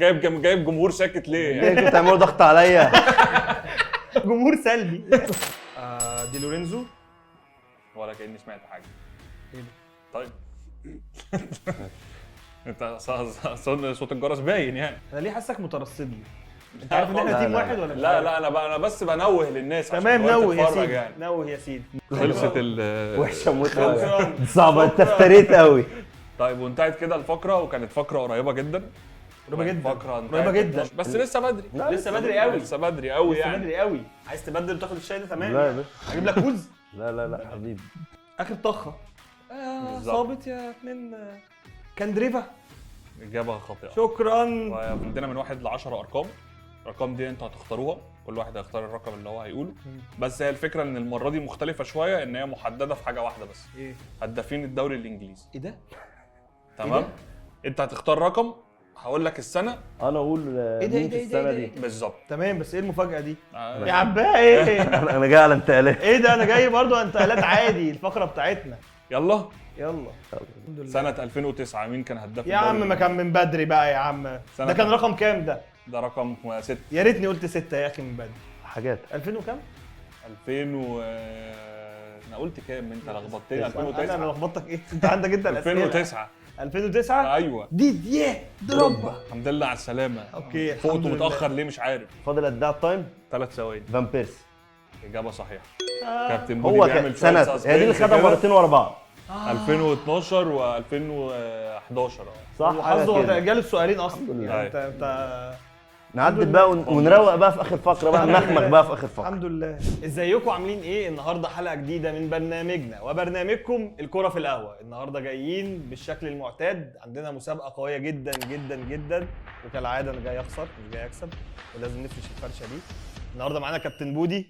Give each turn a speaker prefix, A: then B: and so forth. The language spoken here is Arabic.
A: جايب جمهور ساكت ليه يعني؟
B: كنت بتعملوا ضغط عليا.
C: جمهور سلبي. دي لورينزو.
A: ولا كأني سمعت حاجه.
C: ايه ده؟
A: طيب انت صوت الجرس باين يعني.
C: انا ليه حاسك مترصدني؟ انت عارف ان احنا تيم واحد ولا مش
A: لا
C: عارف؟
A: لا انا بس بنوه للناس عشان
C: تمام،
A: الوقت
C: نوه يا
A: اتفرج
C: سيدي،
A: يعني.
C: نوه يا سيدي.
A: خلصت
B: وحشه موت.
A: شكراً.
B: صعبه، انت افتريت قوي.
A: طيب وانتهت كده الفقره، وكانت فقره قريبه جدا.
C: قريبه جدا.
A: فقره انتهت
C: قريبه جدا.
A: بس لسه بدري.
C: لسه بدري قوي.
A: لسه بدري قوي
C: لسه
A: يعني.
C: بدري قوي. عايز تبدل وتاخد الشاي ده؟ تمام
B: لا يا
C: يعني.
B: باشا.
C: اجيب لك كوز.
B: لا حبيبي.
C: اخر طخه.
A: بالظبط.
C: صابت يا اتنين. كاندريفا.
A: اجابه خاطئه.
C: شكرا.
A: عندنا من 1 ل 10 ارقام. الارقام دي انتوا هتختاروها، كل واحد هيختار الرقم اللي هو هيقوله. بس هي الفكره ان المره دي مختلفه شويه، ان هي محدده في حاجه واحده بس.
C: ايه؟
A: هدافين الدوري الانجليزي.
C: ايه ده؟
A: تمام. انت هتختار رقم، هقول لك السنه.
B: انا اقول مين في السنه دي.
A: بالظبط.
C: تمام، بس ايه المفاجاه دي؟
A: آه.
C: يا عباء ايه؟
B: انا جاي على انتقالات.
C: ايه ده؟ انا جاي برضو انتقالات عادي، الفقره بتاعتنا.
A: يلا.
C: يلا. الحمد لله.
A: سنه 2009 مين كان هداف
C: يا
A: الدوري
C: عم ما كان من بدري بقى يا عم.
A: سنة
C: ده كان
A: كام؟
C: رقم كام ده؟
A: ده رقم 6.
C: يا ريتني قلت 6 يا اخي من بدري.
B: حاجات
C: 2000 وكام؟
A: 2000 انا قلت كام؟ انت لخبطتني.
C: انا
A: 2009.
C: لخبطتك ايه؟ انت عندك انت الاسئله.
A: 2009.
C: 2009
A: ايوه.
C: ديديه دروجبا.
A: الحمد لله على السلامه.
C: اوكي.
A: فقت
C: الحمد لله.
A: متاخر ليه مش عارف.
B: فاضل قد ايه على التايم؟
A: 3 ثواني.
B: فان بيرسي.
A: اجابه صحيحه.
C: آه.
A: كابتن بودي
B: هو
A: بيعمل
B: سنه
A: شوية
B: هي دي اللي
A: suspense
B: خدها
A: كده.
B: مرتين ورا بعض.
A: 2012 و2011
B: صح حاجه
C: حظه
B: كده.
C: جاله السؤالين اصلا
B: الحمد لله.
C: يعني انت
B: نعدل بقى ونروق بقى في اخر فقره بقى، نخمخ بقى في اخر فقره.
C: الحمد لله. ازيكم عاملين ايه؟ النهارده حلقه جديده من برنامجنا وبرنامجكم الكرة في القهوه. النهارده جايين بالشكل المعتاد، عندنا مسابقه قويه جدا جدا جدا، وكالعاده انا جاي اخسر مش جاي اكسب، ولازم نفرش الفرشه دي. النهارده معانا كابتن بودي